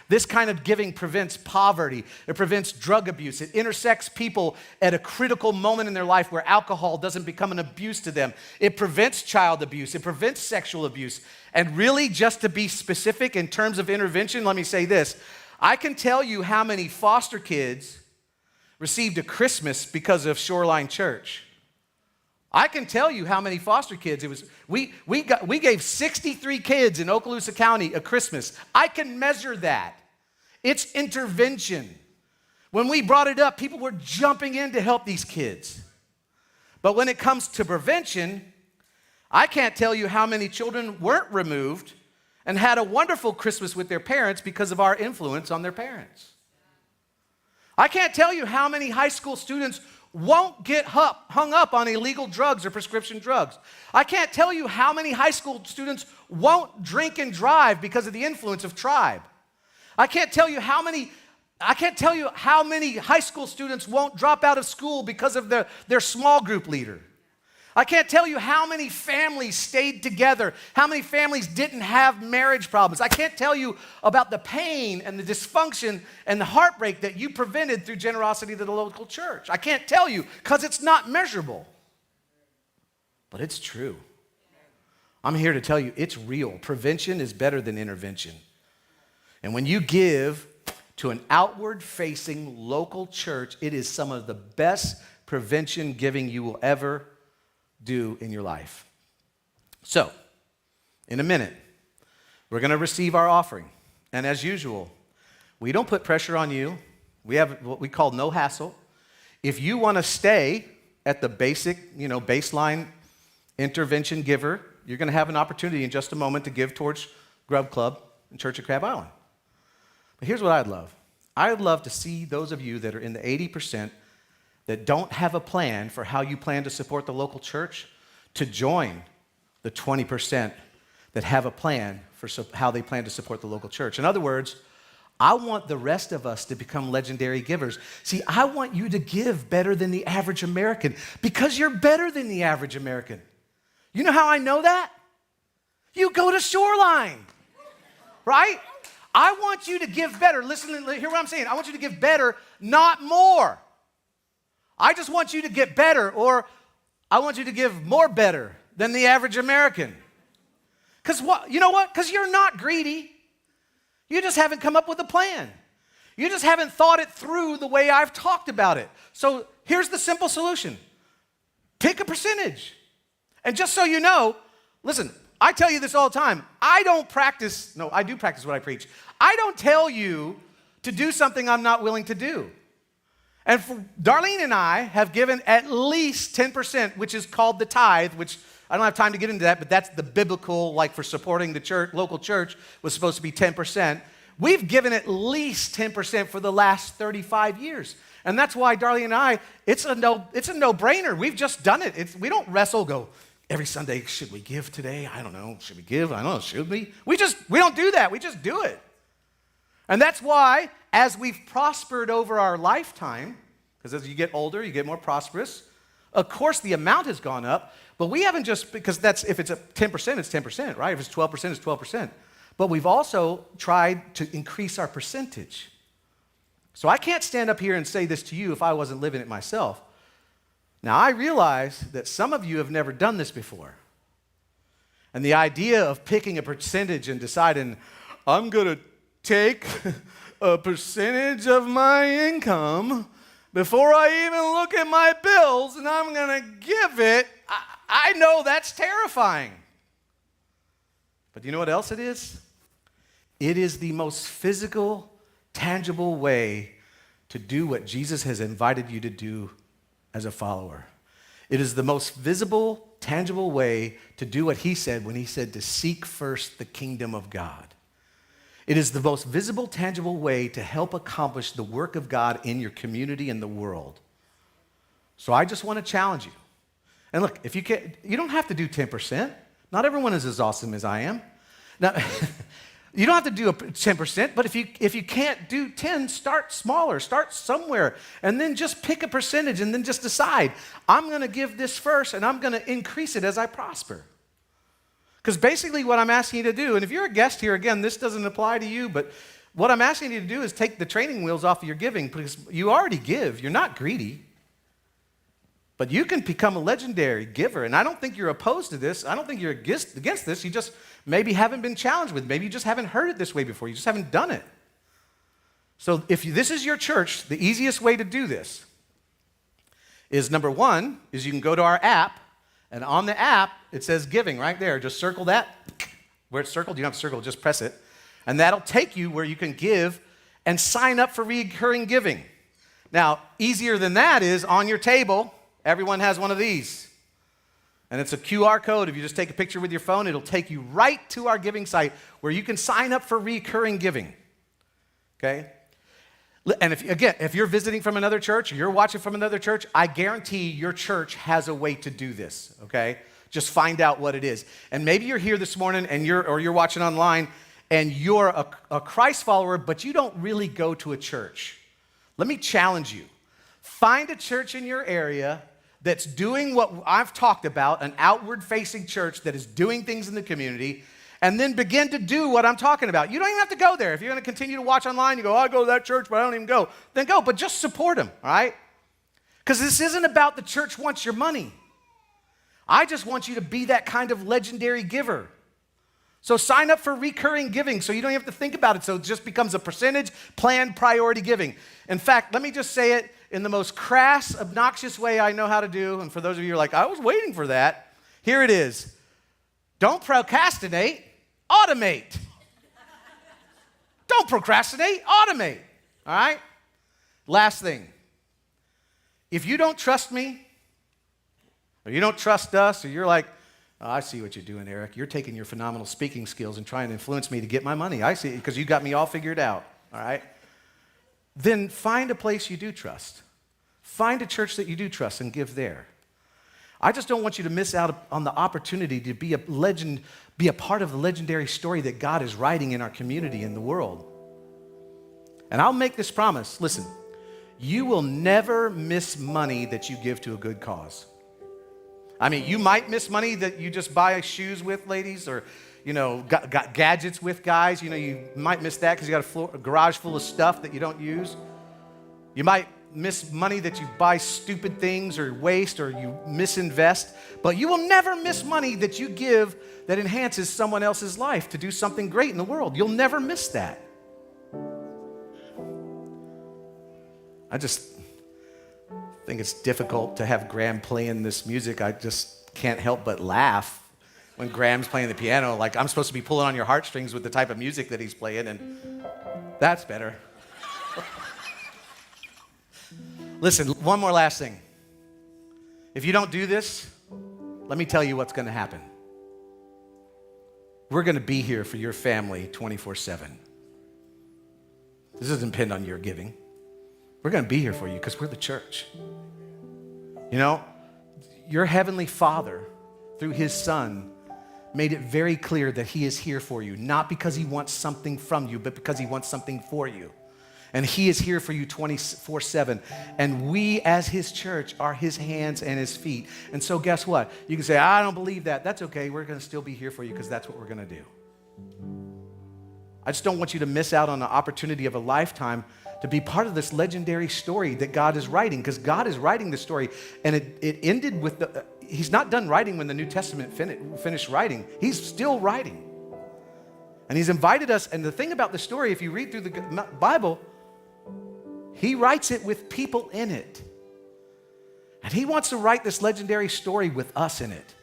This kind of giving prevents poverty. It prevents drug abuse. It intersects people at a critical moment in their life where alcohol doesn't become an abuse to them. It prevents child abuse. It prevents sexual abuse. And really, just to be specific in terms of intervention, let me say this. I can tell you how many foster kids received a Christmas because of Shoreline Church. I can tell you how many foster kids it was. We gave 63 kids in Okaloosa County a Christmas. I can measure that. It's intervention. When we brought it up, people were jumping in to help these kids. But when it comes to prevention, I can't tell you how many children weren't removed and had a wonderful Christmas with their parents because of our influence on their parents. I can't tell you how many high school students won't get hung up on illegal drugs or prescription drugs. I can't tell you how many high school students won't drink and drive because of the influence of Tribe. I can't tell you how many high school students won't drop out of school because of their small group leader. I can't tell you how many families stayed together, how many families didn't have marriage problems. I can't tell you about the pain and the dysfunction and the heartbreak that you prevented through generosity to the local church. I can't tell you because it's not measurable. But it's true. I'm here to tell you it's real. Prevention is better than intervention. And when you give to an outward-facing local church, it is some of the best prevention giving you will ever do in your life. So, in a minute, we're going to receive our offering. And as usual, we don't put pressure on you. We have what we call no hassle. If you want to stay at the basic, baseline intervention giver, you're going to have an opportunity in just a moment to give towards Grub Club and Church of Crab Island. But here's what I'd love. I'd love to see those of you that are in the 80% that don't have a plan for how you plan to support the local church to join the 20% that have a plan for how they plan to support the local church. In other words, I want the rest of us to become legendary givers. See, I want you to give better than the average American because you're better than the average American. You know how I know that? You go to Shoreline, right? I want you to give better. Listen, hear what I'm saying. I want you to give better, not more. I just want you to get better, or I want you to give more better than the average American. Because what? You know what? Because you're not greedy. You just haven't come up with a plan. You just haven't thought it through the way I've talked about it. So here's the simple solution. Pick a percentage. And just so you know, listen, I tell you this all the time. I do practice what I preach. I don't tell you to do something I'm not willing to do. And Darlene and I have given at least 10%, which is called the tithe, which I don't have time to get into that, but that's the biblical, like for supporting the church, local church, was supposed to be 10%. We've given at least 10% for the last 35 years. And that's why Darlene and I, it's a no-brainer. We've just done it. We don't wrestle, every Sunday, should we give today? I don't know. Should we give? I don't know. Should we? We don't do that. We just do it. And that's why as we've prospered over our lifetime, because as you get older, you get more prosperous, of course the amount has gone up, but we haven't just, because that's, if it's 10%, it's 10%, right? If it's 12%, it's 12%. But we've also tried to increase our percentage. So I can't stand up here and say this to you if I wasn't living it myself. Now, I realize that some of you have never done this before. And the idea of picking a percentage and deciding, I'm going to take a percentage of my income before I even look at my bills and I'm going to give it, I know that's terrifying. But you know what else it is? It is the most physical, tangible way to do what Jesus has invited you to do as a follower. It is the most visible, tangible way to do what he said when he said to seek first the kingdom of God. It is the most visible, tangible way to help accomplish the work of God in your community and the world. So I just want to challenge you. And look, if you can't, you don't have to do 10%. Not everyone is as awesome as I am. Now, you don't have to do a 10%, but if you can't do 10, start smaller, start somewhere, and then just pick a percentage and then just decide, I'm going to give this first and I'm going to increase it as I prosper. Because basically what I'm asking you to do, and if you're a guest here, again, this doesn't apply to you, but what I'm asking you to do is take the training wheels off of your giving, because you already give. You're not greedy. But you can become a legendary giver, and I don't think you're opposed to this. I don't think you're against this. You just maybe haven't been challenged with it. Maybe you just haven't heard it this way before. You just haven't done it. So if this is your church, the easiest way to do this is, number one, is you can go to our app, and on the app, it says giving right there. Just circle that. Where it's circled, you don't have to circle, just press it. And that'll take you where you can give and sign up for recurring giving. Now, easier than that is on your table, everyone has one of these. And it's a QR code. If you just take a picture with your phone, it'll take you right to our giving site where you can sign up for recurring giving. Okay? And if you're visiting from another church or you're watching from another church, I guarantee your church has a way to do this, okay? Just find out what it is. And maybe you're here this morning and you're watching online and you're a Christ follower, but you don't really go to a church. Let me challenge you. Find a church in your area that's doing what I've talked about, an outward-facing church that is doing things in the community, and then begin to do what I'm talking about. You don't even have to go there. If you're going to continue to watch online, you go, I go to that church, but I don't even go. Then go, but just support them, all right? Because this isn't about the church wants your money. I just want you to be that kind of legendary giver. So sign up for recurring giving so you don't have to think about it. So it just becomes a percentage, planned, priority giving. In fact, let me just say it in the most crass, obnoxious way I know how to do. And for those of you who are like, I was waiting for that. Here it is. Don't procrastinate, automate. Don't procrastinate, automate. All right? Last thing. If you don't trust me, or you don't trust us, or you're like, oh, I see what you're doing, Eric. You're taking your phenomenal speaking skills and trying to influence me to get my money. I see, because you got me all figured out, all right? Then find a place you do trust. Find a church that you do trust and give there. I just don't want you to miss out on the opportunity to be a legend, be a part of the legendary story that God is writing in our community and the world. And I'll make this promise. Listen, you will never miss money that you give to a good cause. I mean, you might miss money that you just buy shoes with, ladies, or, got gadgets with, guys. You might miss that because you got a garage full of stuff that you don't use. You might miss money that you buy stupid things or waste or you misinvest, but you will never miss money that you give that enhances someone else's life to do something great in the world. You'll never miss that. I just think it's difficult to have Graham playing this music. I just can't help but laugh when Graham's playing the piano. Like, I'm supposed to be pulling on your heartstrings with the type of music that he's playing, and that's better. Listen, one more last thing. If you don't do this, let me tell you what's going to happen. We're going to be here for your family 24/7. This doesn't depend on your giving. We're going to be here for you because we're the church. Your heavenly Father, through his Son, made it very clear that he is here for you, not because he wants something from you, but because he wants something for you. And he is here for you 24/7. And we as his church are his hands and his feet. And so guess what? You can say, I don't believe that. That's okay. We're going to still be here for you because that's what we're going to do. I just don't want you to miss out on the opportunity of a lifetime to be part of this legendary story that God is writing, because God is writing the story. And it ended with he's not done writing when the New Testament finished writing. He's still writing. And he's invited us. And the thing about the story, if you read through the Bible, he writes it with people in it. And he wants to write this legendary story with us in it.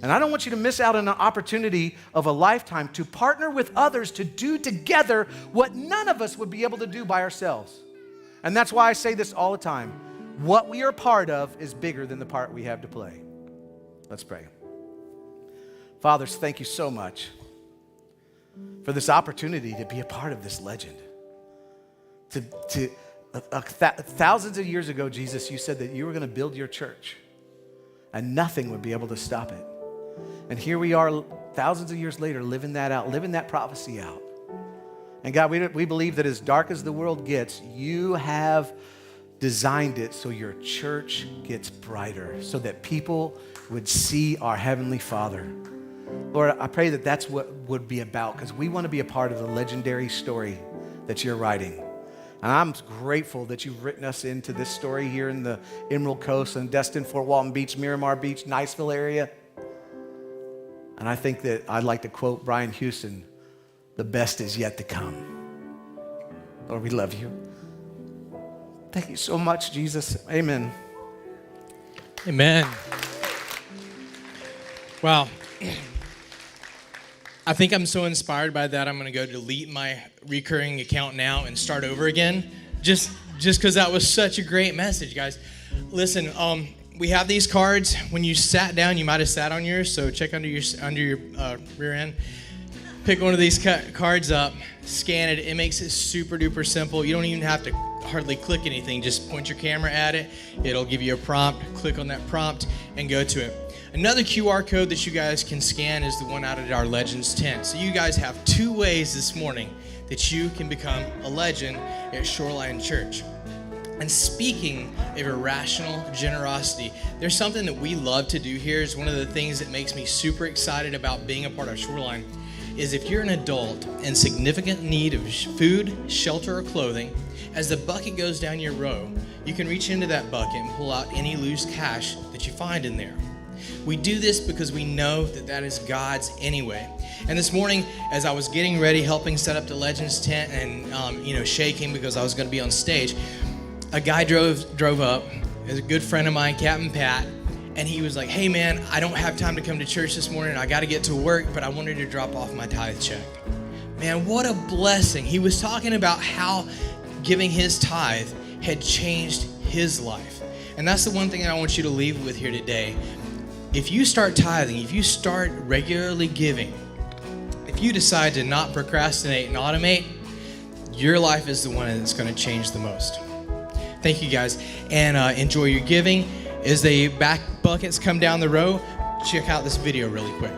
And I don't want you to miss out on an opportunity of a lifetime to partner with others to do together what none of us would be able to do by ourselves. And that's why I say this all the time. What we are part of is bigger than the part we have to play. Let's pray. Fathers, thank you so much for this opportunity to be a part of this legend. Thousands of years ago, Jesus, you said that you were going to build your church and nothing would be able to stop it. And here we are thousands of years later living that out, living that prophecy out. And God, we believe that as dark as the world gets, you have designed it so your church gets brighter, so that people would see our Heavenly Father. Lord, I pray that that's what would be about, because we want to be a part of the legendary story that you're writing. And I'm grateful that you've written us into this story here in the Emerald Coast and Destin, Fort Walton Beach, Miramar Beach, Niceville area. And I think that I'd like to quote Brian Houston, the best is yet to come. Lord, we love you. Thank you so much, Jesus. Amen. Amen. Wow. I think I'm so inspired by that, I'm going to go delete my recurring account now and start over again. Just because that was such a great message, guys. Listen, we have these cards. When you sat down, you might have sat on yours, so check under your rear end. Pick one of these cards up, scan it. It makes it super duper simple. You don't even have to hardly click anything. Just point your camera at it. It'll give you a prompt. Click on that prompt and go to it. Another QR code that you guys can scan is the one out at our Legends tent. So you guys have 2 ways this morning that you can become a legend at Shoreline Church. And speaking of irrational generosity, there's something that we love to do here. Is one of the things that makes me super excited about being a part of Shoreline is if you're an adult in significant need of food, shelter, or clothing, as the bucket goes down your row, you can reach into that bucket and pull out any loose cash that you find in there. We do this because we know that that is God's anyway. And this morning, as I was getting ready, helping set up the Legends tent and shaking because I was going to be on stage, a guy drove up. It was a good friend of mine, Captain Pat, and he was like, "Hey man, I don't have time to come to church this morning. I got to get to work, but I wanted to drop off my tithe check." Man, what a blessing. He was talking about how giving his tithe had changed his life. And that's the one thing that I want you to leave with here today. If you start tithing, if you start regularly giving, if you decide to not procrastinate and automate, your life is the one that's going to change the most. Thank you guys, and enjoy your giving. As the back buckets come down the row, check out this video really quick.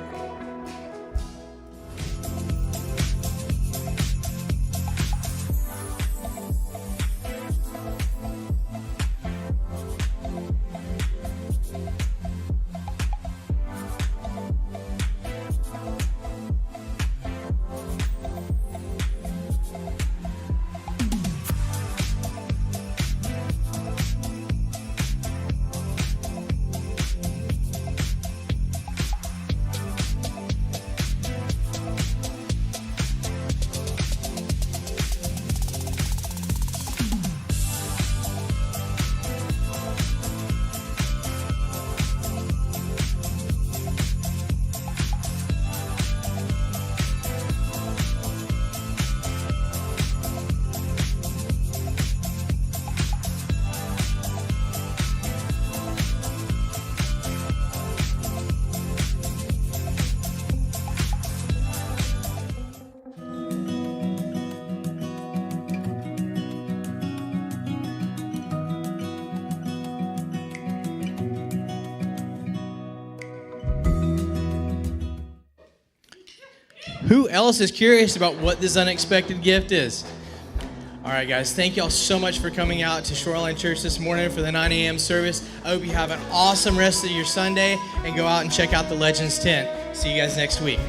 Who else is curious about what this unexpected gift is? All right, guys, thank you all so much for coming out to Shoreline Church this morning for the 9 a.m. service. I hope you have an awesome rest of your Sunday and go out and check out the Legends tent. See you guys next week.